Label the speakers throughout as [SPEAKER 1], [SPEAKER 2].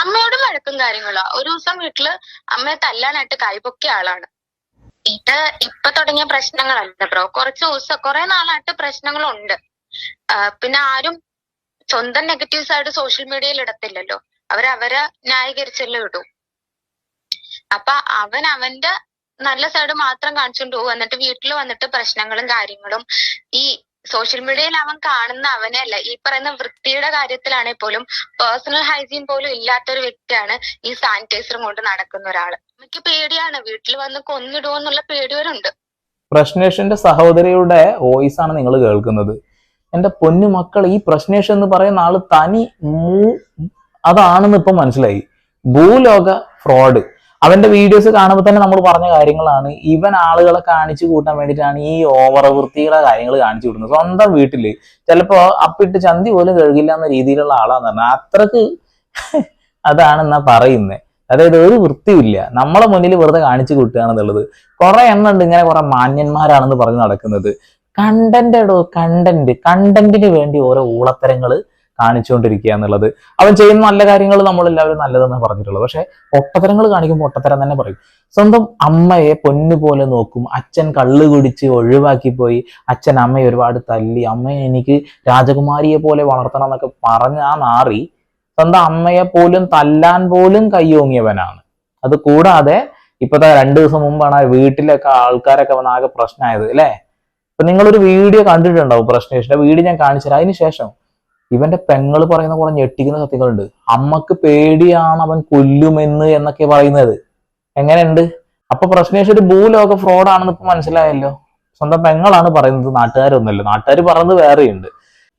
[SPEAKER 1] അമ്മയോടും വഴക്കും കാര്യങ്ങളോ. ഒരു ദിവസം വീട്ടില് അമ്മയെ തല്ലാനായിട്ട് കൈപൊക്കിയ ആളാണ്. ഇത് ഇപ്പൊ തുടങ്ങിയ പ്രശ്നങ്ങളല്ല ബ്രോ, കുറെ നാളായിട്ട് പ്രശ്നങ്ങളുണ്ട്. പിന്നെ ആരും സ്വന്തം നെഗറ്റീവ്സ് ആയിട്ട് സോഷ്യൽ മീഡിയയിൽ ഇടത്തില്ലല്ലോ, അവരെ ന്യായീകരിച്ചല്ലേ ഇടൂ. അപ്പൊ അവന്റെ നല്ല സൈഡ് മാത്രം കാണിച്ചുകൊണ്ട് പോകും. എന്നിട്ട് വീട്ടിൽ വന്നിട്ട് പ്രശ്നങ്ങളും കാര്യങ്ങളും ഈ സോഷ്യൽ മീഡിയയിൽ അവൻ കാണുന്ന അവനെ അല്ല, ഈ പറയുന്ന വൃത്തിയുടെ കാര്യത്തിലാണെങ്കിൽ പോലും പേഴ്സണൽ ഹൈജീൻ പോലും ഇല്ലാത്തൊരു വ്യക്തിയാണ് ഈ സാനിറ്റൈസറും കൊണ്ട് നടക്കുന്ന ഒരാള്. എനിക്ക് പേടിയാണ്, വീട്ടിൽ വന്ന് കൊന്നിടുവോ എന്നുള്ള പേടിവരുണ്ട്.
[SPEAKER 2] പ്രശ്നേഷിന്റെ സഹോദരിയുടെ വോയിസ് ആണ് നിങ്ങൾ കേൾക്കുന്നത്. എന്റെ പൊന്നു മക്കൾ, ഈ പ്രശ്നേഷ് എന്ന് പറയുന്ന ആള് അതാണെന്ന് ഇപ്പൊ മനസ്സിലായി. ഭൂലോക ഫ്രോഡ്. അവന്റെ വീഡിയോസ് കാണുമ്പോൾ തന്നെ നമ്മൾ പറഞ്ഞ കാര്യങ്ങളാണ്. ഇവൻ ആളുകളെ കാണിച്ചു കൂട്ടാൻ വേണ്ടിയിട്ടാണ് ഈ ഓവർ വൃത്തിയുടെ കാര്യങ്ങൾ കാണിച്ചു കൂട്ടുന്നത്. സ്വന്തം വീട്ടില് ചിലപ്പോ അപ്പിട്ട് ചന്തി പോലും കഴുകില്ല എന്ന രീതിയിലുള്ള ആളാന്ന് പറഞ്ഞാൽ അത്രക്ക് അതാണെന്നാ പറയുന്നത്. അതായത് ഒരു വൃത്തിയില്ല, നമ്മളെ മുന്നിൽ വെറുതെ കാണിച്ചു കൂട്ടുകയാണെന്നുള്ളത്. കുറെ എണ്ണം ഉണ്ട് ഇങ്ങനെ കുറെ മാന്യന്മാരാണെന്ന് പറഞ്ഞ് നടക്കുന്നത്. കണ്ടന്റിന് വേണ്ടി ഓരോ ഊളത്തരങ്ങള് കാണിച്ചുകൊണ്ടിരിക്കുക എന്നുള്ളത്. അവൻ ചെയ്യുന്ന നല്ല കാര്യങ്ങൾ നമ്മളെല്ലാവരും നല്ലതെന്ന് പറഞ്ഞിട്ടുള്ളത്. പക്ഷെ പൊട്ടത്തരങ്ങൾ കാണിക്കുമ്പോൾ പൊട്ടത്തരം തന്നെ പറയും. സ്വന്തം അമ്മയെ പൊന്നുപോലെ നോക്കും. അച്ഛൻ കള്ള് കുടിച്ച് ഒഴിവാക്കി പോയി, അച്ഛൻ അമ്മയെ ഒരുപാട് തല്ലി, അമ്മയെ എനിക്ക് രാജകുമാരിയെ പോലെ വളർത്തണം എന്നൊക്കെ പറഞ്ഞ ആ നാറി സ്വന്തം അമ്മയെ പോലും തല്ലാൻ പോലും കയ്യോങ്ങിയവനാണ്. അത് കൂടാതെ ഇപ്പത്തെ 2 ദിവസം മുമ്പാണ് ആ വീട്ടിലൊക്കെ ആൾക്കാരൊക്കെ വന്ന് ആകെ പ്രശ്നമായത് അല്ലേ. ഇപ്പൊ നിങ്ങളൊരു വീഡിയോ കണ്ടിട്ടുണ്ടാവും, പ്രശ്നേഷിന്റെ വീഡിയോ ഞാൻ കാണിച്ചുതരാം. അതിനുശേഷം ഇവന്റെ പെങ്ങൾ പറയുന്ന കുറെ ഞെട്ടിക്കുന്ന സത്യങ്ങളുണ്ട്. അമ്മക്ക് പേടിയാണ് അവൻ കൊല്ലുമെന്ന് എന്നൊക്കെ പറയുന്നത്. എങ്ങനെയുണ്ട്? അപ്പൊ പ്രശ്നേഷ് ഒരു ഭൂലോക ഫ്രോഡാണെന്ന് ഇപ്പൊ മനസ്സിലായല്ലോ. സ്വന്തം പെങ്ങളാണ് പറയുന്നത്, നാട്ടുകാരൊന്നുമല്ല. നാട്ടുകാർ പറയുന്നത് വേറെയുണ്ട്.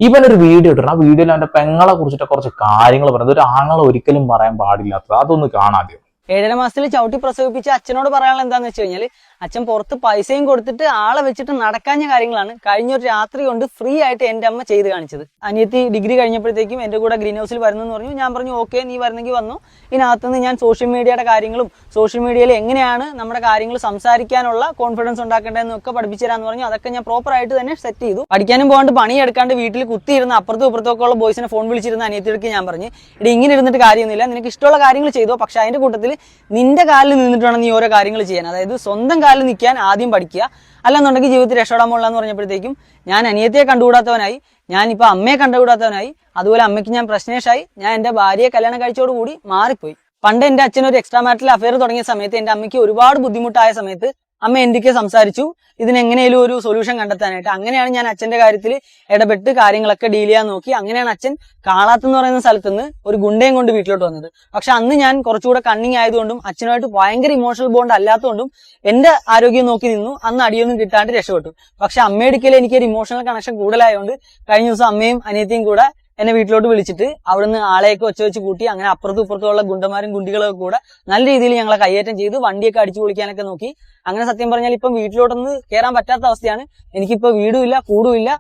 [SPEAKER 2] ഇവനൊരു വീഡിയോ ഇട്ടിട്ട് ആ വീഡിയോയിൽ അവന്റെ പെങ്ങളെ കുറിച്ചിട്ട് കുറച്ച് കാര്യങ്ങൾ പറയുന്നത് ഒരു ആങ്ങളെ ഒരിക്കലും പറയാൻ പാടില്ലാത്തത്. അതൊന്ന് കാണാദ്യം.
[SPEAKER 3] 7.5 മാസത്തിൽ ചവിട്ടി പ്രസവിപ്പിച്ച് അച്ഛനോട് പറയാനുള്ള എന്താന്ന് വെച്ച് കഴിഞ്ഞാൽ, അച്ഛൻ പുറത്ത് പൈസയും കൊടുത്തിട്ട് ആളെ വെച്ചിട്ട് നടക്കാഞ്ഞ കാര്യങ്ങളാണ് കഴിഞ്ഞൊരു രാത്രി കൊണ്ട് ഫ്രീ ആയിട്ട് എന്റെ അമ്മ ചെയ്ത് കാണിച്ചത്. അനിയത്തി ഡിഗ്രി കഴിഞ്ഞപ്പോഴത്തേക്കും എന്റെ കൂടെ ഗ്രീൻ ഹൗസിൽ വരുന്നെന്ന് പറഞ്ഞു. ഞാൻ പറഞ്ഞു ഓക്കെ, നീ വരുന്നെങ്കിൽ വന്നു. ഇതിനകത്തുനിന്ന് ഞാൻ സോഷ്യൽ മീഡിയയുടെ കാര്യങ്ങളും സോഷ്യൽ മീഡിയയിൽ എങ്ങനെയാണ് നമ്മുടെ കാര്യങ്ങൾ സംസാരിക്കാനുള്ള കോൺഫിഡൻസ് ഉണ്ടാക്കേണ്ടതെന്നൊക്കെ പഠിപ്പിച്ചു തരാന്ന് പറഞ്ഞു. അതൊക്കെ ഞാൻ പ്രോപ്പർ ആയിട്ട് തന്നെ സെറ്റ് ചെയ്തു. പഠിക്കാനും പോകാണ്ട് പണിയെടുക്കാണ്ട് വീട്ടിൽ കുത്തിയിരുന്ന് അപ്പുറത്തും ഇപ്പുറത്തൊക്കെ ഉള്ള ബോയ്സിനെ ഫോൺ വിളിച്ചിരുന്ന അനിയത്തിയെടുക്ക് ഞാൻ പറഞ്ഞു, ഇവിടെ ഇങ്ങനെ ഇരുന്നിട്ട് കാര്യമൊന്നുമില്ല, നിനക്ക് ഇഷ്ടമുള്ള കാര്യങ്ങൾ ചെയ്തോ, പക്ഷെ അതിന്റെ കൂട്ടത്തിൽ നിന്റെ കാലിൽ നിന്നിട്ട് വേണം നീ ഓരോ കാര്യങ്ങൾ ചെയ്യാൻ. അതായത് സ്വന്തം കാലിൽ നിൽക്കാൻ ആദ്യം പഠിക്കുക, അല്ലെന്നുണ്ടെങ്കിൽ ജീവിതത്തിൽ രക്ഷപ്പെടാൻ പോകില്ല എന്ന് പറഞ്ഞപ്പോഴത്തേക്കും ഞാൻ അനിയത്തിയെ കണ്ടുകൂടാത്തവനായി, ഞാനിപ്പോൾ അമ്മയെ കണ്ടുകൂടാത്തവനായി, അതുപോലെ അമ്മയ്ക്ക് ഞാൻ പ്രശ്നേഷായി, ഞാൻ എന്റെ ഭാര്യയെ കല്യാണം കഴിച്ചോടുകൂടി മാറിപ്പോയി. പണ്ട് എന്റെ അച്ഛൻ ഒരു എക്സ്ട്രാ മാരിറ്റൽ അഫെയർ തുടങ്ങിയ സമയത്ത് എന്റെ അമ്മയ്ക്ക് ഒരുപാട് ബുദ്ധിമുട്ടായ സമയത്ത് അമ്മ എന്തൊക്കെ സംസാരിച്ചു ഇതിനെങ്ങനെയും ഒരു സൊല്യൂഷൻ കണ്ടെത്താനായിട്ട്. അങ്ങനെയാണ് ഞാൻ അച്ഛന്റെ കാര്യത്തിൽ ഇടപെട്ട് കാര്യങ്ങളൊക്കെ ഡീൽ ചെയ്യാൻ നോക്കി. അങ്ങനെയാണ് അച്ഛൻ കാളാത്തെന്ന് പറയുന്ന സ്ഥലത്ത് നിന്ന് ഒരു ഗുണ്ടയും കൊണ്ട് വീട്ടിലോട്ട് വന്നത്. പക്ഷെ അന്ന് ഞാൻ കുറച്ചുകൂടെ കണ്ണിങ് ആയതുകൊണ്ടും അച്ഛനുമായിട്ട് ഭയങ്കര ഇമോഷണൽ ബോണ്ട് അല്ലാത്തതുകൊണ്ടും എന്റെ ആരോഗ്യം നോക്കി നിന്നു. അന്ന് അടിയൊന്നും കിട്ടാണ്ട് രക്ഷപ്പെട്ടു. പക്ഷെ അമ്മയെടുക്കൽ എനിക്കൊരു ഇമോഷണൽ കണക്ഷൻ കൂടുതലായതുകൊണ്ട് കഴിഞ്ഞ ദിവസം അമ്മയും അനിയത്തിയും കൂടെ എന്നെ വീട്ടിലോട്ട് വിളിച്ചിട്ട് അവിടുന്ന് ആളെയൊക്കെ ഒച്ച വെച്ച് കൂട്ടി അങ്ങനെ അപ്പുറത്തും ഇപ്പുറത്തുള്ള ഗുണ്ടന്മാരും ഗുണ്ടികളൊക്കെ കൂടെ നല്ല രീതിയിൽ ഞങ്ങളെ കയ്യേറ്റം ചെയ്ത് വണ്ടിയൊക്കെ അടിച്ചു പൊളിക്കാനൊക്കെ നോക്കി. അങ്ങനെ സത്യം പറഞ്ഞാൽ ഇപ്പം വീട്ടിലോട്ടൊന്ന് കയറാൻ പറ്റാത്ത അവസ്ഥയാണ്. എനിക്കിപ്പോ വീടുമില്ല, കൂടുമില്ല,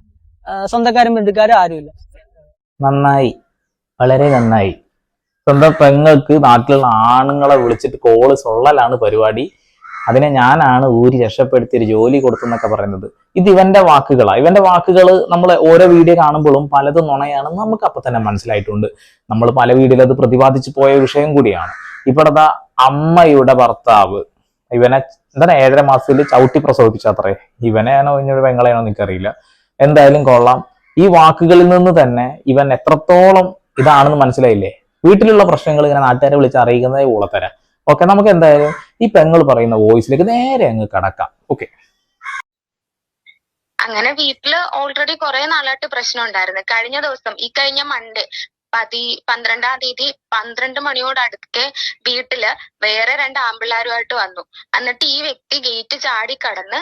[SPEAKER 3] സ്വന്തക്കാരും ബന്ധുക്കാരും ആരുമില്ല.
[SPEAKER 2] നന്നായി, വളരെ നന്നായി. സ്വന്തം പെങ്ങൾക്ക് നാട്ടിലുള്ള ആണുങ്ങളെ വിളിച്ചിട്ട് കോള് സൊള്ളലാണ് പരിപാടി. അതിനെ ഞാനാണ് ഊരി രക്ഷപ്പെടുത്തി ഒരു ജോലി കൊടുത്തെന്നൊക്കെ പറയുന്നത്. ഇത് ഇവന്റെ വാക്കുകളാണ്. ഇവന്റെ വാക്കുകൾ നമ്മൾ ഓരോ വീഡിയോ കാണുമ്പോഴും പലതും നുണയാണെന്ന് നമുക്ക് അപ്പൊ തന്നെ മനസ്സിലായിട്ടുണ്ട്. നമ്മൾ പല വീഡിയോയിൽ അത് പ്രതിപാദിച്ചു പോയ വിഷയം കൂടിയാണ്. ഇപ്പോഴത്തെ അമ്മയുടെ ഭർത്താവ് ഇവനെ 7.5 മാസത്തിൽ ചവിട്ടി പ്രസവിപ്പിച്ചത്രേ. ഇവനെയാണോ ഇനിയൊരു പെങ്ങളെയാണോ എനിക്കറിയില്ല. എന്തായാലും കൊള്ളാം. ഈ വാക്കുകളിൽ നിന്ന് തന്നെ ഇവൻ എത്രത്തോളം ഇതാണെന്ന് മനസ്സിലായില്ലേ. വീട്ടിലുള്ള പ്രശ്നങ്ങൾ ഇങ്ങനെ നാട്ടുകാരെ വിളിച്ച് അറിയിക്കുന്നതേ ഊളത്തരാം. ഓക്കെ, നമുക്ക് എന്തായാലും ഈ പെങ്ങൾ പറയുന്ന വോയിസിലേക്ക് നേരെ അങ്ങ് കടക്കാം. ഓക്കെ.
[SPEAKER 1] അങ്ങനെ വീട്ടില് ഓൾറെഡി കുറെ നാളായിട്ട് പ്രശ്നം ഉണ്ടായിരുന്നു. കഴിഞ്ഞ ദിവസം ഈ കഴിഞ്ഞ മൺഡേ 12-ാം തീയതി 12 മണിയോടടുക്കെ വീട്ടില് വേറെ 2 ആമ്പിള്ളാരുമായിട്ട് വന്നു. എന്നിട്ട് ഈ വ്യക്തി ഗേറ്റ് ചാടി കടന്ന്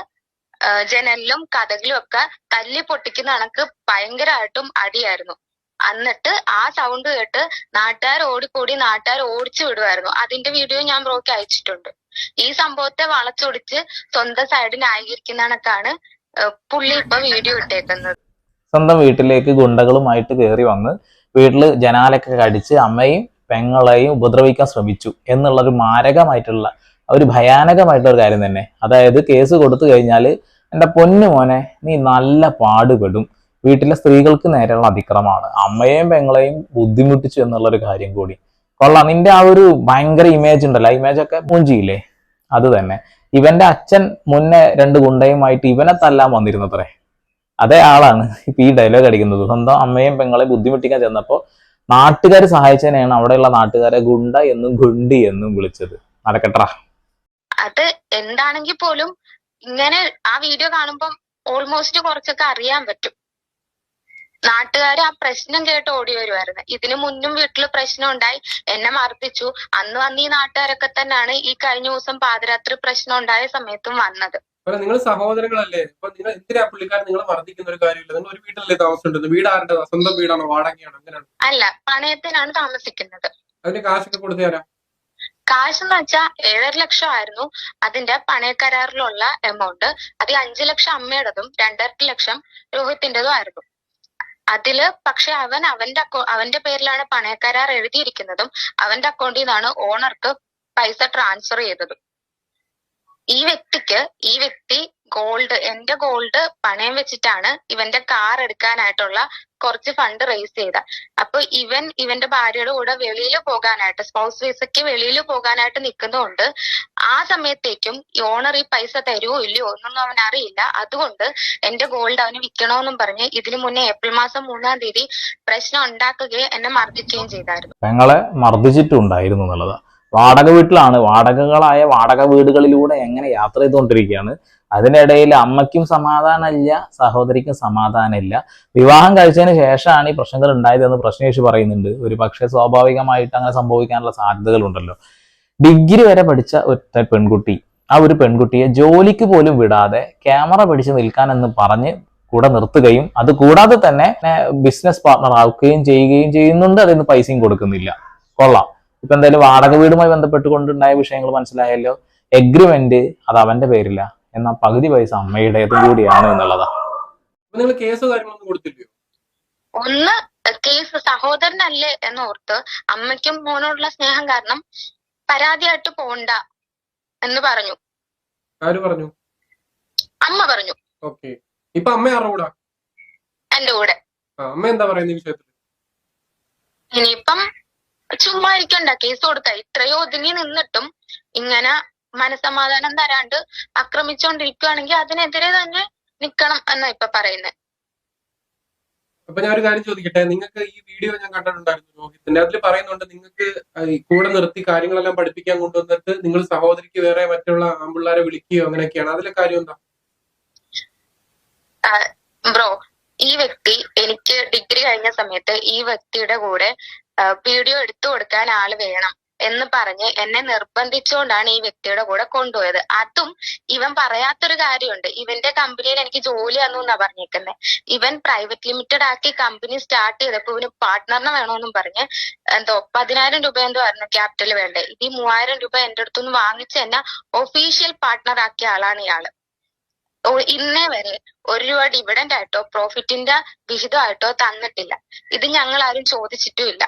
[SPEAKER 1] ജനലിലും കതകിലും ഒക്കെ തല്ലി പൊട്ടിക്കുന്ന കണക്ക് ഭയങ്കരമായിട്ടും അടിയായിരുന്നു. എന്നിട്ട് ആ സൗണ്ട് കേട്ട് നാട്ടുകാർ ഓടിക്കൂടി നാട്ടുകാർ ഓടിച്ചു വിടുമായിരുന്നു. അതിന്റെ വീഡിയോ ഞാൻ ബ്രോക്ക് അയച്ചിട്ടുണ്ട്. ഈ സംഭവത്തെ വളച്ചൊടിച്ച് സ്വന്തം സൈഡ് ന്യായീകരിക്കുന്ന കണക്കാണ് പുള്ളി ഇപ്പൊ വീഡിയോ ഇട്ടേക്കുന്നത്.
[SPEAKER 2] സ്വന്തം വീട്ടിലേക്ക് ഗുണ്ടകളുമായിട്ട് കയറി വന്ന് വീട്ടില് ജനാലൊക്കെ കടിച്ച് അമ്മയും പെങ്ങളെയും ഉപദ്രവിക്കാൻ ശ്രമിച്ചു എന്നുള്ളൊരു മാരകമായിട്ടുള്ള ഒരു ഭയാനകമായിട്ടുള്ള ഒരു കാര്യം തന്നെ. അതായത് കേസ് കൊടുത്തു കഴിഞ്ഞാൽ എൻ്റെ പൊന്നു മോനെ നീ നല്ല പാടുപെടും. വീട്ടിലെ സ്ത്രീകൾക്ക് നേരെയുള്ള അതിക്രമമാണ്. അമ്മയെയും പെങ്ങളെയും ബുദ്ധിമുട്ടിച്ചു എന്നുള്ളൊരു കാര്യം കൂടി. കൊള്ളാം. നിന്റെ ആ ഒരു ഭയങ്കര ഇമേജ് ഉണ്ടല്ലോ, ആ ഇമേജ് ഒക്കെ മൂഞ്ചിയില്ലേ, അത് തന്നെ. ഇവന്റെ അച്ഛൻ മുന്നേ 2 ഗുണ്ടയുമായിട്ട് ഇവനെ തല്ലാൻ വന്നിരുന്നത്രേ. അതേ ആളാണ് ഇപ്പൊ ഈ ഡയലോഗ് അടിക്കുന്നത്. സ്വന്തം അമ്മയും പെങ്ങളെ ബുദ്ധിമുട്ടിക്കാൻ ചെന്നപ്പോ നാട്ടുകാർ സഹായിച്ചതിനെയാണ് അവിടെയുള്ള നാട്ടുകാരെ ഗുണ്ട എന്നും ഗുണ്ടി എന്നും വിളിച്ചത്. നടക്കട്ടാ.
[SPEAKER 1] അത് എന്താണെങ്കിൽ പോലും ഇങ്ങനെ ആ വീഡിയോ കാണുമ്പം ഓൾമോസ്റ്റ് കുറച്ചൊക്കെ അറിയാൻ പറ്റും. നാട്ടുകാർ ആ പ്രശ്നം കേട്ട് ഓടി വരുമായിരുന്നു. ഇതിനു മുന്നും വീട്ടിൽ പ്രശ്നം ഉണ്ടായി, എന്നെ മർദ്ദിച്ചു. അന്ന് ഈ നാട്ടുകാരൊക്കെ തന്നെയാണ് ഈ കഴിഞ്ഞ ദിവസം പാതിരാത്രി പ്രശ്നം ഉണ്ടായ സമയത്തും വന്നത്.
[SPEAKER 4] നിങ്ങൾ സഹോദരങ്ങളല്ലേ? അപ്പൊ നിങ്ങൾ എന്തിനാ പുള്ളിക്കാരൻ നിങ്ങളെ മർദ്ദിക്കുന്ന ഒരു കാര്യമില്ല. നിങ്ങൾ ഒരു വീട്ടിലല്ലേ താമസിച്ചിട്ടുണ്ട്? വീട് ആരുടെ? സ്വന്തം വീടാണോ, വാടകയാണോ, അങ്ങനെയാണ്?
[SPEAKER 1] അല്ല, പണയത്തിനാണ് താമസിക്കുന്നത്.
[SPEAKER 4] അതിന് കാശൊക്കെ കൊടുത്തു തരാം.
[SPEAKER 1] കാശ് എന്ന് വെച്ചാൽ 7.5 ലക്ഷം ആയിരുന്നു അതിന്റെ പണയക്കരാറിലുള്ള എമൗണ്ട്. അത് 5 ലക്ഷം അമ്മയുടേതും 2.5 ലക്ഷം രോഹിത്തിന്റേതും ആയിരുന്നു. അതില് പക്ഷെ അവന്റെ പേരിലാണ് പണയക്കരാർ എഴുതിയിരിക്കുന്നതും അവന്റെ അക്കൗണ്ടിൽ നിന്നാണ് ഓണർക്ക് പൈസ ട്രാൻസ്ഫർ ചെയ്തത്. ഈ വ്യക്തി എന്റെ ഗോൾഡ് പണയം വെച്ചിട്ടാണ് ഇവന്റെ കാർ എടുക്കാനായിട്ടുള്ള കുറച്ച് ഫണ്ട് റേസ് ചെയ്ത. അപ്പൊ ഇവന്റെ ഭാര്യയുടെ കൂടെ വെളിയിൽ പോകാനായിട്ട്, സ്പൗസ് വിസയ്ക്ക് വെളിയിൽ പോകാനായിട്ട് നിൽക്കുന്നതുകൊണ്ട് ആ സമയത്തേക്കും ഓണർ ഈ പൈസ തരുമോ ഇല്ലയോ എന്നൊന്നും അവൻ അറിയില്ല. അതുകൊണ്ട് എന്റെ ഗോൾഡ് അവന് വിൽക്കണമെന്നും പറഞ്ഞ് ഇതിനു മുന്നേ ഏപ്രിൽ മാസം 3-ാം തീയതി പ്രശ്നം ഉണ്ടാക്കുകയും എന്നെ മർദ്ദിക്കുകയും ചെയ്തായിരുന്നു.
[SPEAKER 2] പെങ്ങളെ മർദ്ദിച്ചിട്ടുണ്ടായിരുന്നു എന്നുള്ളതാ. വാടക വീട്ടിലാണ്. വാടക വീടുകളിലൂടെ എങ്ങനെ യാത്ര ചെയ്തുകൊണ്ടിരിക്കുകയാണ്. അതിനിടയിൽ അമ്മയ്ക്കും സമാധാനമില്ല, സഹോദരിക്കും സമാധാനമില്ല. വിവാഹം കഴിച്ചതിന് ശേഷമാണ് ഈ പ്രശ്നങ്ങൾ ഉണ്ടായതെന്ന് പ്രശ്നേഷ് പറയുന്നുണ്ട്. ഒരു പക്ഷേ സ്വാഭാവികമായിട്ട് അങ്ങനെ സംഭവിക്കാനുള്ള സാധ്യതകളുണ്ടല്ലോ. ഡിഗ്രി വരെ പഠിച്ച ഒരു പെൺകുട്ടി, ആ ഒരു പെൺകുട്ടിയെ ജോലിക്ക് പോലും വിടാതെ ക്യാമറ പിടിച്ച് നിൽക്കാനെന്ന് പറഞ്ഞ് കൂടെ നിർത്തുകയും അത് കൂടാതെ തന്നെ ബിസിനസ് പാർട്ണർ ആവുകയും ചെയ്യുന്നുണ്ട്. അതിന് പൈസയും കൊടുക്കുന്നില്ല. കൊള്ളാം. ഇപ്പൊ എന്തായാലും വാടക വീടുമായി ബന്ധപ്പെട്ടുകൊണ്ടുണ്ടായ വിഷയങ്ങൾ മനസ്സിലായല്ലോ. എഗ്രിമെന്റ് അത് അവന്റെ പേരില്ല, എന്നാൽ പകുതി പൈസ അമ്മയുടേതും കൂടിയാണ് എന്നുള്ളതാ.
[SPEAKER 4] നിങ്ങൾ കേസോ കാര്യങ്ങളൊന്നും കൊടുത്തില്ലയോ?
[SPEAKER 1] ഒന്ന് കേസ് സഹോദരനല്ലേ എന്നോർത്ത് അമ്മയ്ക്കും മോനോടുള്ള സ്നേഹം കാരണം പരാതിയായിട്ട് പോണ്ട എന്ന് പറഞ്ഞു.
[SPEAKER 4] ആര് പറഞ്ഞു?
[SPEAKER 1] അമ്മ പറഞ്ഞു.
[SPEAKER 4] ഓക്കെ. ഇപ്പൊ അമ്മ ആരുടെ കൂടെ?
[SPEAKER 1] എന്റെ കൂടെ.
[SPEAKER 4] അമ്മ എന്താ പറയുന്ന ഈ വിഷയത്തിൽ?
[SPEAKER 1] ഇനിയിപ്പം ചുമ്മാ ഇരിക്കണ്ട, കേസ് കൊടുക്ക. ഇത്രയോ ഒതുങ്ങി നിന്നിട്ടും ഇങ്ങനെ മനസമാധാനം തരാണ്ട് ആക്രമിച്ചുകൊണ്ടിരിക്കുകയാണെങ്കിൽ അതിനെതിരെ തന്നെ നിക്കണം എന്നാ ഇപ്പൊ പറയുന്നത്.
[SPEAKER 4] അപ്പൊ ഞാൻ ഒരു കാര്യം ചോദിക്കട്ടെ, നിങ്ങൾക്ക് ഈ വീഡിയോ ഞാൻ കണ്ടിട്ടുണ്ടായിരുന്നു രോഹിത്തിന്റെ. അതിൽ പറയുന്നുണ്ട് നിങ്ങൾക്ക് കൂടെ നിർത്തി കാര്യങ്ങളെല്ലാം പഠിപ്പിക്കാൻ കൊണ്ടുവന്നിട്ട് നിങ്ങൾ സഹോദരിക്ക് വേറെ മറ്റുള്ള ആൺപിള്ളാരെ വിളിക്കുകയോ അങ്ങനെയൊക്കെയാണ്. അതിലെ കാര്യം എന്താ?
[SPEAKER 1] ബ്രോ, ഈ വ്യക്തി എനിക്ക് ഡിഗ്രി കഴിഞ്ഞ സമയത്ത് ഈ വ്യക്തിയുടെ കൂടെ വീഡിയോ എടുത്തു കൊടുക്കാൻ ആള് വേണം എന്ന് പറഞ്ഞ് എന്നെ നിർബന്ധിച്ചുകൊണ്ടാണ് ഈ വ്യക്തിയുടെ കൂടെ കൊണ്ടുപോയത്. അതും ഇവൻ പറയാത്തൊരു കാര്യമുണ്ട്. ഇവന്റെ കമ്പനിയിൽ എനിക്ക് ജോലിയാണെന്നാ പറഞ്ഞേക്കുന്നത്. ഇവൻ പ്രൈവറ്റ് ലിമിറ്റഡ് ആക്കി കമ്പനി സ്റ്റാർട്ട് ചെയ്തപ്പോ ഇവന് പാർട്ട്ണറിനെ വേണമെന്നും പറഞ്ഞ് 10,000 രൂപ എന്തോ ആയിരുന്നു ക്യാപിറ്റൽ വേണ്ടേ. ഈ 3,000 രൂപ എന്റെ അടുത്തുനിന്ന് വാങ്ങിച്ച് എന്നെ ഒഫീഷ്യൽ പാർട്ട്ണർ ആക്കിയ ആളാണ് ഇയാള്. ഇന്നേ വരെ 1 രൂപ ഡിവിഡന്റ് ആയിട്ടോ പ്രോഫിറ്റിന്റെ വിഹിതമായിട്ടോ തന്നിട്ടില്ല. ഇത് ഞങ്ങൾ ആരും ചോദിച്ചിട്ടുമില്ല.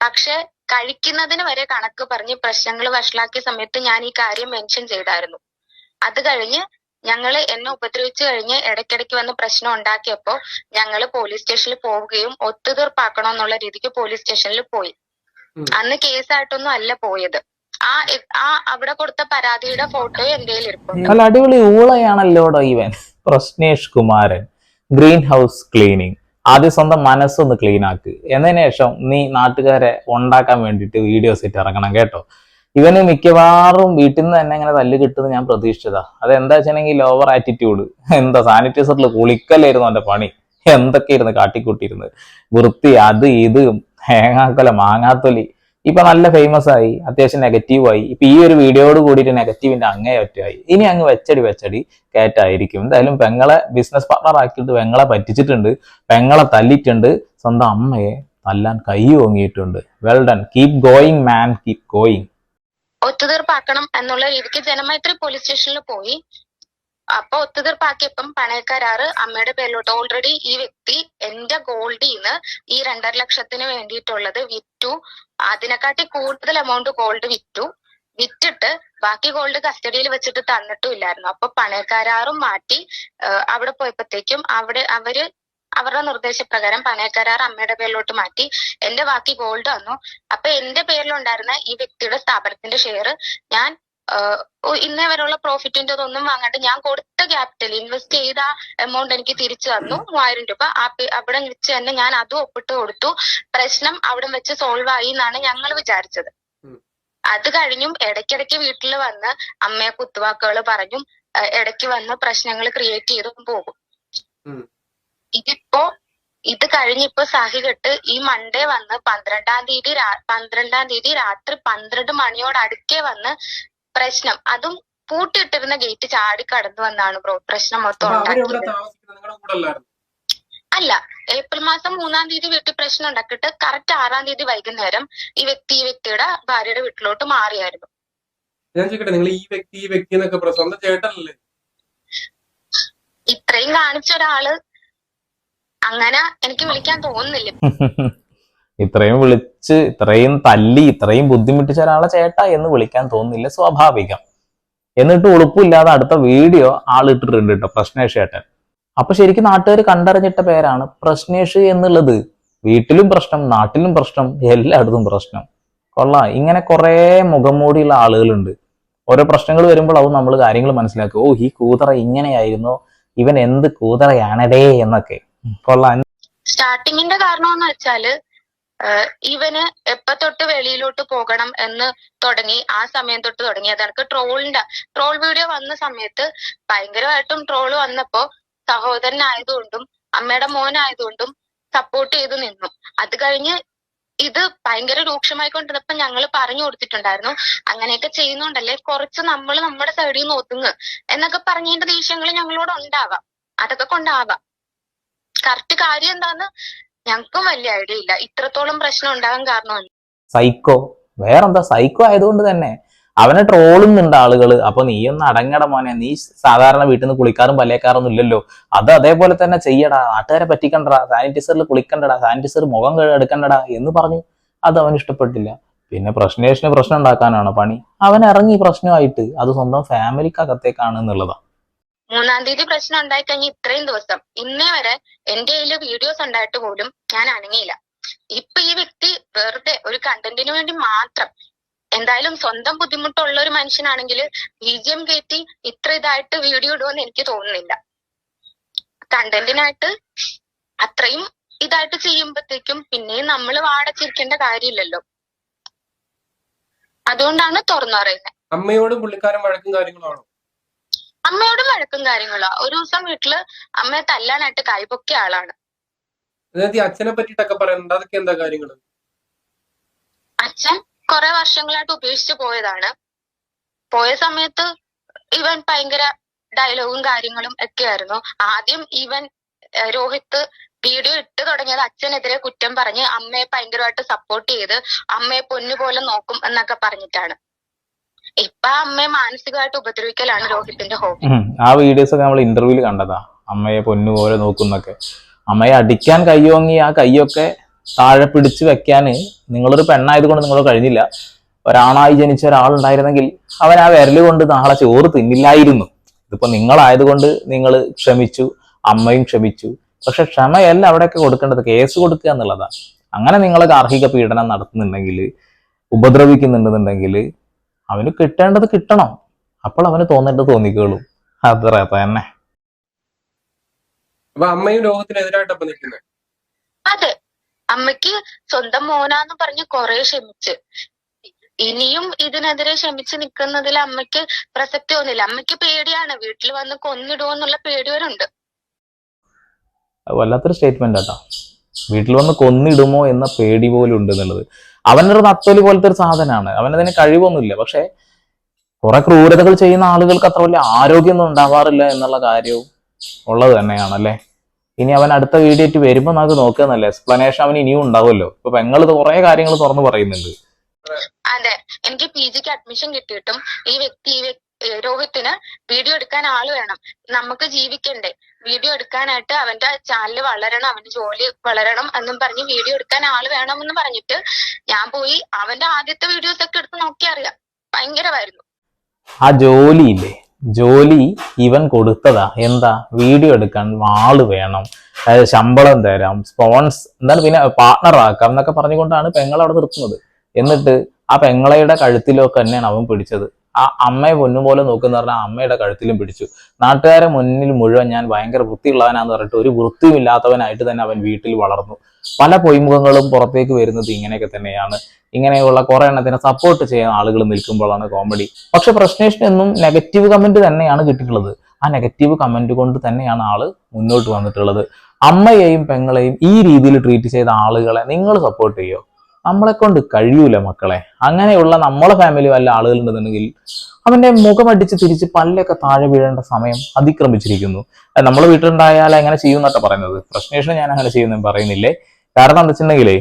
[SPEAKER 1] പക്ഷെ കഴിക്കുന്നതിന് വരെ കണക്ക് പറഞ്ഞ് പ്രശ്നങ്ങൾ വഷളാക്കിയ സമയത്ത് ഞാൻ ഈ കാര്യം മെൻഷൻ ചെയ്തായിരുന്നു. അത് കഴിഞ്ഞ് എന്നെ ഉപദ്രവിച്ചു കഴിഞ്ഞ് ഇടയ്ക്കിടയ്ക്ക് വന്ന് പ്രശ്നം ഉണ്ടാക്കിയപ്പോ ഞങ്ങള് പോലീസ് സ്റ്റേഷനിൽ പോവുകയും ഒത്തുതീർപ്പാക്കണം എന്നുള്ള രീതിക്ക് പോലീസ് സ്റ്റേഷനിൽ പോയി. അന്ന് കേസായിട്ടൊന്നും അല്ല പോയത്. അവിടെ കൊടുത്ത പരാതിയുടെ ഫോട്ടോ എന്റെ കയ്യിൽ ഇരിപ്പുണ്ട്.
[SPEAKER 2] നല്ല അടിപൊളി ഊളയാണല്ലോടോ ഇവൻ. Prashnesh Kumaran green house cleaning. ആദ്യം സ്വന്തം മനസ്സൊന്ന് ക്ലീൻ ആക്ക്, എന്നതിന് ശേഷം നീ നാട്ടുകാരെ ഉണ്ടാക്കാൻ വേണ്ടിയിട്ട് വീഡിയോസ് ഇട്ട് ഇറങ്ങണം കേട്ടോ. ഇവന് മിക്കവാറും വീട്ടിൽ നിന്ന് തന്നെ ഇങ്ങനെ തല്ല് കിട്ടുന്നത് ഞാൻ പ്രതീക്ഷിച്ചതാ. അതെന്താ വെച്ചിട്ടുണ്ടെങ്കിൽ ഓവർ ആറ്റിറ്റ്യൂഡ്. എന്താ സാനിറ്റൈസറിൽ കുളിക്കല്ലായിരുന്നു അവന്റെ പണി. എന്തൊക്കെയായിരുന്നു കാട്ടിക്കൂട്ടിയിരുന്നത്. വൃത്തി, അത് ഇത്, തേങ്ങാക്കൊല, മാങ്ങാത്തൊലി. ഇപ്പൊ നല്ല ഫേമസ് ആയി, അത്യാവശ്യം നെഗറ്റീവായി. ഇപ്പൊ ഈ ഒരു വീഡിയോയോട് കൂടിയിട്ട് നെഗറ്റീവിന്റെ അങ്ങേയറ്റായി. ഇനി അങ്ങ് വെച്ചടി കയറ്റായിരിക്കും. എന്തായാലും പെങ്ങളെ ബിസിനസ് പാർട്ണർ ആക്കിയിട്ട് പെങ്ങളെ പറ്റിച്ചിട്ടുണ്ട്, പെങ്ങളെ തല്ലിയിട്ടുണ്ട്, സ്വന്തം അമ്മയെ തല്ലാൻ കൈ ഓങ്ങിയിട്ടുണ്ട്. വെൽ ഡൺ, കീപ് ഗോയിങ് മാൻ, കീപ് ഗോയിങ്.
[SPEAKER 1] ഒത്തുതീർപ്പാക്കണം എന്നുള്ള രീതിക്ക് ജനമൈത്രി പോലീസ് സ്റ്റേഷനിൽ പോയി. അപ്പൊ ഒത്തുതീർപ്പാക്കിയപ്പം പണയക്കരാറ് അമ്മയുടെ പേരിലോട്ട്. ഓൾറെഡി ഈ വ്യക്തി എന്റെ ഗോൾഡിന്ന് ഈ 2.5 ലക്ഷത്തിന് വേണ്ടിയിട്ടുള്ളത് വിറ്റു. അതിനെക്കാട്ടി കൂടുതൽ എമൗണ്ട് ഗോൾഡ് വിറ്റിട്ട് ബാക്കി ഗോൾഡ് കസ്റ്റഡിയിൽ വെച്ചിട്ട് തന്നിട്ടും ഇല്ലായിരുന്നു. അപ്പൊ പണയക്കരാറും മാറ്റി അവിടെ പോയപ്പോഴത്തേക്കും അവര് അവരുടെ നിർദ്ദേശപ്രകാരം പണയക്കരാർ അമ്മയുടെ പേരിലോട്ട് മാറ്റി എന്റെ ബാക്കി ഗോൾഡ് വന്നു. അപ്പൊ എന്റെ പേരിലുണ്ടായിരുന്ന ഈ വ്യക്തിയുടെ സ്ഥാപനത്തിന്റെ ഷെയർ ഞാൻ ഇന്നേ വരെയുള്ള പ്രോഫിറ്റിന്റെ ഒന്നും വാങ്ങാണ്ട് ഞാൻ കൊടുത്ത ക്യാപിറ്റൽ ഇൻവെസ്റ്റ് ചെയ്ത എമൗണ്ട് എനിക്ക് തിരിച്ചു തന്നു 3000 രൂപ. അവിടെ വെച്ച് തന്നെ ഞാൻ അതും ഒപ്പിട്ട് കൊടുത്തു. പ്രശ്നം അവിടെ വെച്ച് സോൾവ് ആയി എന്നാണ് ഞങ്ങൾ വിചാരിച്ചത്. അത് കഴിഞ്ഞും ഇടയ്ക്കിടയ്ക്ക് വീട്ടിൽ വന്ന് അമ്മയെ കുത്തുവാക്കുകൾ പറഞ്ഞും ഇടയ്ക്ക് വന്ന് പ്രശ്നങ്ങൾ ക്രിയേറ്റ് ചെയ്തും പോകും. ഇത് കഴിഞ്ഞിപ്പോ സഹികെട്ട് ഈ മൺഡേ വന്ന് 12-ാം തീയതി രാത്രി 12 മണിയോട് അടുക്കെ വന്ന് പ്രശ്നം, അതും പൂട്ടിയിട്ടിരുന്ന ഗേറ്റ് ചാടി കടന്നു വന്നാണ് ബ്രോ പ്രശ്നം മൊത്തം ഉണ്ടാക്കിയത്. അല്ല, ഏപ്രിൽ മാസം 3-ാം തീയതി വീട്ടിൽ പ്രശ്നം ഉണ്ടാക്കിയിട്ട് കറക്റ്റ് 6-ാം തീയതി വൈകുന്നേരം ഈ വ്യക്തിയുടെ ഭാര്യയുടെ വീട്ടിലോട്ട് മാറിയായിരുന്നു. ഇത്രയും കാണിച്ച ഒരാള് അങ്ങനെ എനിക്ക് വിളിക്കാൻ തോന്നുന്നില്ല.
[SPEAKER 2] ഇത്രയും വിളിച്ച് ഇത്രയും തല്ലി ഇത്രയും ബുദ്ധിമുട്ടിച്ച ഒരാളെ ചേട്ടാ എന്ന് വിളിക്കാൻ തോന്നുന്നില്ല, സ്വാഭാവികം. എന്നിട്ട് ഉളുപ്പില്ലാതെ അടുത്ത വീഡിയോ ആളിട്ടിട്ടുണ്ട് കേട്ടോ, പ്രശ്നേഷ് ചേട്ടൻ. അപ്പൊ ശരിക്കും നാട്ടുകാർ കണ്ടറിഞ്ഞിട്ട പേരാണ് പ്രശ്നേഷ് എന്നുള്ളത്. വീട്ടിലും പ്രശ്നം, നാട്ടിലും പ്രശ്നം, എല്ലായിടത്തും പ്രശ്നം. കൊള്ളാം. ഇങ്ങനെ കുറെ മുഖം മൂടിയുള്ള ആളുകളുണ്ട്. ഓരോ പ്രശ്നങ്ങൾ വരുമ്പോൾ അത് നമ്മൾ കാര്യങ്ങൾ മനസ്സിലാക്കുക. ഓ, ഈ കൂതറ ഇങ്ങനെയായിരുന്നു, ഇവൻ എന്ത് കൂതറയാണടേ എന്നൊക്കെ. കൊള്ളാം.
[SPEAKER 1] സ്റ്റാർട്ടിങ്ങിന്റെ കാരണം എന്ന് വെച്ചാല് ഇവന് എപ്പ തൊട്ട് വെളിയിലോട്ട് പോകണം എന്ന് തുടങ്ങി ആ സമയം തൊട്ട് തുടങ്ങി. അതെനിക്ക് ട്രോൾ വീഡിയോ വന്ന സമയത്ത് ഭയങ്കരമായിട്ടും ട്രോള് വന്നപ്പോ സഹോദരനായതുകൊണ്ടും അമ്മയുടെ മോനായതുകൊണ്ടും സപ്പോർട്ട് ചെയ്ത് നിന്നു. അത് കഴിഞ്ഞ് ഇത് ഭയങ്കര രൂക്ഷമായിക്കൊണ്ടിരുന്നപ്പോ ഞങ്ങൾ പറഞ്ഞു കൊടുത്തിട്ടുണ്ടായിരുന്നു, അങ്ങനെയൊക്കെ ചെയ്യുന്നുണ്ടല്ലേ കുറച്ച് നമ്മൾ നമ്മുടെ സൈഡിൽ നിന്ന് ഒതുങ്ങ് എന്നൊക്കെ പറഞ്ഞതിന്റെ ദേഷ്യങ്ങൾ ഞങ്ങളോട് ഉണ്ടാവാം. അതൊക്കെ കൊണ്ടാവാം. കറക്റ്റ് കാര്യം എന്താന്ന് ഞങ്ങൾക്കും വലിയ ഐഡിയ ഇല്ല. ഇത്രത്തോളം പ്രശ്നം ഉണ്ടാകാൻ കാരണമല്ല.
[SPEAKER 2] സൈക്കോ, വേറെന്താ, സൈക്കോ ആയതുകൊണ്ട് തന്നെ അവനെ ട്രോളുന്നുണ്ട് ആളുകൾ. അപ്പൊ നീ ഒന്ന് അടങ്ങട മോനെ, നീ സാധാരണ വീട്ടിൽ നിന്ന് കുളിക്കാറും പല്ലേക്കാറൊന്നും ഇല്ലല്ലോ, അത് അതേപോലെ തന്നെ ചെയ്യടാ, നാട്ടുകാരെ പറ്റിക്കണ്ടടാ, സാനിറ്റൈസറിൽ കുളിക്കണ്ടടാ, സാനിറ്റൈസർ മുഖം എടുക്കണ്ടടാ എന്ന് പറഞ്ഞു. അത് അവന് ഇഷ്ടപ്പെട്ടില്ല. പിന്നെ പ്രശ്നേഷിന് പ്രശ്നം ഉണ്ടാക്കാനാണ് പണി. അവൻ ഇറങ്ങി പ്രശ്നമായിട്ട്, അത് സ്വന്തം ഫാമിലിക്കകത്തേക്കാണ് എന്നുള്ളതാ.
[SPEAKER 1] 3-ാം തീയതി പ്രശ്നം ഉണ്ടായി കഴിഞ്ഞ് ഇത്രയും ദിവസം ഇന്നേ വരെ എന്റെ കയ്യില് വീഡിയോസ് ഉണ്ടായിട്ട് പോലും ഞാൻ അനങ്ങിയില്ല. ഇപ്പൊ ഈ വ്യക്തി വെറുതെ ഒരു കണ്ടന്റിന് വേണ്ടി മാത്രം, എന്തായാലും സ്വന്തം ബുദ്ധിമുട്ടുള്ള ഒരു മനുഷ്യനാണെങ്കിൽ BGM കയറ്റി ഇത്ര ഇതായിട്ട് വീഡിയോ ഇടുമെന്ന് എനിക്ക് തോന്നുന്നില്ല. കണ്ടന്റിനായിട്ട് അത്രയും ഇതായിട്ട് ചെയ്യുമ്പോഴത്തേക്കും പിന്നെയും നമ്മൾ വാടച്ചിരിക്കേണ്ട കാര്യമില്ലല്ലോ. അതുകൊണ്ടാണ് തുറന്നു പറയുന്നത്.
[SPEAKER 4] അമ്മയോടും പുള്ളിക്കാരൻ വഴക്കും കാര്യങ്ങളാണോ?
[SPEAKER 1] അമ്മയോടും വഴക്കും കാര്യങ്ങളോ. ഒരു ദിവസം വീട്ടില് അമ്മയെ തല്ലാനായിട്ട് കൈപൊക്കിയ ആളാണ്.
[SPEAKER 4] അച്ഛനെ പറ്റിട്ടൊക്കെ പറയുന്നുണ്ട്, അതൊക്കെ എന്താ കാര്യങ്ങള്?
[SPEAKER 1] അച്ഛൻ കുറെ വർഷങ്ങളായിട്ട് ഉപേക്ഷിച്ചു പോയതാണ്. പോയ സമയത്ത് ഇവൻ ഭയങ്കര ഡയലോഗും കാര്യങ്ങളും ഒക്കെ ആയിരുന്നു. ആദ്യം ഇവൻ രോഹിത്ത് വീഡിയോ ഇട്ട് തുടങ്ങിയത് അച്ഛനെതിരെ കുറ്റം പറഞ്ഞ് അമ്മയെ ഭയങ്കരമായിട്ട് സപ്പോർട്ട് ചെയ്ത് അമ്മയെ പൊന്നുപോലെ നോക്കും എന്നൊക്കെ പറഞ്ഞിട്ടാണ്. ഇപ്പൊ അമ്മയെ മാനസികമായിട്ട് ഉപദ്രവിക്കലാണ് രോഹിത്തിന്റെ ഹോബി.
[SPEAKER 2] ആ വീഡിയോസ് ഒക്കെ നമ്മൾ ഇന്റർവ്യൂല് കണ്ടതാ, അമ്മയെ പൊന്നുപോലെ നോക്കുന്നൊക്കെ. അമ്മയെ അടിക്കാൻ കയ്യോങ്ങി ആ കയ്യൊക്കെ താഴെ പിടിച്ചു വെക്കാന് നിങ്ങളൊരു പെണ്ണായതുകൊണ്ട് നിങ്ങൾ കഴിഞ്ഞില്ല. ഒരാണായി ജനിച്ച ഒരാളുണ്ടായിരുന്നെങ്കിൽ അവൻ ആ വിരല് കൊണ്ട് നാളെ ചോറ് തിന്നില്ലായിരുന്നു. ഇതിപ്പോ നിങ്ങളായതുകൊണ്ട് നിങ്ങൾ ക്ഷമിച്ചു, അമ്മയും ക്ഷമിച്ചു. പക്ഷെ ക്ഷമയല്ല അവിടെയൊക്കെ കൊടുക്കേണ്ടത്, കേസ് കൊടുക്കുക എന്നുള്ളതാ. അങ്ങനെ നിങ്ങൾ ഗാർഹിക പീഡനം നടത്തുന്നുണ്ടെങ്കിൽ, ഉപദ്രവിക്കുന്നുണ്ടെന്നുണ്ടെങ്കിൽ അവന് കിട്ടേണ്ടത് കിട്ടണം. അപ്പോൾ അവന് തോന്നേണ്ടത് തോന്നിക്കോളും. അത്ര തന്നെ.
[SPEAKER 4] അമ്മയും രോഗത്തിനെതിരായിട്ടപ്പോ നിൽക്കുന്നത്.
[SPEAKER 1] അതെ, അമ്മയ്ക്ക് സ്വന്തം മോനാന്ന് പറഞ്ഞ് കുറെ ക്ഷമിച്ച് ഇനിയും ഇതിനെതിരെ ക്ഷമിച്ച് നിൽക്കുന്നതിൽ അമ്മയ്ക്ക് പ്രസക്തി ഒന്നുമില്ല. അമ്മയ്ക്ക് പേടിയാണ്, വീട്ടിൽ വന്ന് കൊന്നിടുവോന്നുള്ള പേടി വരുന്നുണ്ട്.
[SPEAKER 2] വല്ലാത്തൊരു സ്റ്റേറ്റ്മെന്റ് ആട്ടോ, വീട്ടിൽ വന്ന് കൊന്നിടുമോ എന്ന പേടി പോലും ഉണ്ട് എന്നുള്ളത്. അവനൊരു നത്തോലി പോലത്തെ ഒരു സാധനമാണ്, അവനതിന് കഴിവൊന്നുമില്ല. പക്ഷെ കുറെ ക്രൂരതകൾ ചെയ്യുന്ന ആളുകൾക്ക് അത്ര വലിയ ആരോഗ്യമൊന്നും ഉണ്ടാവാറില്ല എന്നുള്ള കാര്യവും ഉള്ളത് തന്നെയാണല്ലേ. ഇനി അവൻ അടുത്ത വീഡിയോ ആയിട്ട് വരുമ്പോ നമുക്ക് നോക്കുകയെന്നല്ലേ, എക്സ്പ്ലനേഷൻ അവന് ഇനിയും ഉണ്ടാവുമല്ലോ. ഇപ്പൊ പെങ്ങൾ കുറെ കാര്യങ്ങൾ തുറന്നു പറയുന്നുണ്ട്.
[SPEAKER 1] അതെ, എനിക്ക് PGക്ക് അഡ്മിഷൻ കിട്ടിയിട്ടും ഈ വ്യക്തി രോഹിത്തിന് വീഡിയോ എടുക്കാൻ ആള് വേണം, നമുക്ക് ജീവിക്കണ്ടേ, വീഡിയോ എടുക്കാനായിട്ട് അവന്റെ ചാനൽ വളരണം, അവന്റെ ജോലി വളരണം എന്നും പറഞ്ഞ് വീഡിയോ എടുക്കാൻ ആള് വേണം എന്ന് പറഞ്ഞിട്ട് ഞാൻ അവന്റെ ആദ്യത്തെ വീഡിയോസ് ഒക്കെ എടുത്ത് നോക്കി അറിയാം, ഭയങ്കരമായിരുന്നു.
[SPEAKER 2] ആ ജോലിയില്ലേ, ജോലി ഇവൻ കൊടുത്തതാ. എന്താ? വീഡിയോ എടുക്കാൻ ആള് വേണം, അതായത് ശമ്പളം തരാം, എന്താണ് പിന്നെ പാർട്ണർ ആക്കാം എന്നൊക്കെ പറഞ്ഞുകൊണ്ടാണ് പെങ്ങൾ അവിടെ നിർത്തുന്നത്. എന്നിട്ട് ആ പെങ്ങളയുടെ കഴുത്തിലൊക്കെ തന്നെയാണ് അവൻ പിടിച്ചത്. ആ അമ്മയെ പൊന്നുപോലെ നോക്കുന്ന പറഞ്ഞാൽ അമ്മയുടെ കഴുത്തിലും പിടിച്ചു. നാട്ടുകാരെ മുന്നിൽ മുഴുവൻ ഞാൻ ഭയങ്കര വൃത്തിയുള്ളവനാന്ന് പറഞ്ഞിട്ട് ഒരു വൃത്തിയുമില്ലാത്തവനായിട്ട് തന്നെ അവൻ വീട്ടിൽ വളർന്നു. പല പൊയ്മുഖങ്ങളും പുറത്തേക്ക് വരുന്നത് ഇങ്ങനെയൊക്കെ തന്നെയാണ്. ഇങ്ങനെയുള്ള കുറെ എണ്ണത്തിനെ സപ്പോർട്ട് ചെയ്യാൻ ആളുകൾ നിൽക്കുമ്പോഴാണ് കോമഡി. പക്ഷെ പ്രശ്നേഷിന് എന്നും നെഗറ്റീവ് കമന്റ് തന്നെയാണ് കിട്ടിയിട്ടുള്ളത്. ആ നെഗറ്റീവ് കമന്റ് കൊണ്ട് തന്നെയാണ് ആള് മുന്നോട്ട് വന്നിട്ടുള്ളത്. അമ്മയെയും പെങ്ങളെയും ഈ രീതിയിൽ ട്രീറ്റ് ചെയ്ത ആളുകളെ നിങ്ങൾ സപ്പോർട്ട് ചെയ്യോ? നമ്മളെ കൊണ്ട് കഴിയൂല മക്കളെ. അങ്ങനെയുള്ള നമ്മളെ ഫാമിലി വല്ല ആളുകളുണ്ടെന്നുണ്ടെങ്കിൽ അവന്റെ മുഖമടിച്ച് തിരിച്ച് പല്ലൊക്കെ താഴെ വീഴേണ്ട സമയം അതിക്രമിച്ചിരിക്കുന്നു. നമ്മളെ വീട്ടിലുണ്ടായാൽ എങ്ങനെ ചെയ്യും എന്നൊക്കെ പറയുന്നത്. പ്രശ്നേഷിന് ഞാൻ അങ്ങനെ ചെയ്യുന്ന പറയുന്നില്ലേ. കാരണം എന്താ വെച്ചിട്ടുണ്ടെങ്കിലേ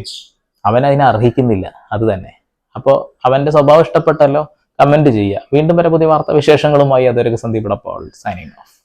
[SPEAKER 2] അവൻ അതിനെ അർഹിക്കുന്നില്ല. അത് തന്നെ. അപ്പോൾ അവന്റെ സ്വഭാവം ഇഷ്ടപ്പെട്ടല്ലോ, കമന്റ് ചെയ്യുക. വീണ്ടും വരെ പുതിയ വാർത്താ വിശേഷങ്ങളുമായി അതൊരു സന്ദീപ് സൈനിങ് ഓഫ്.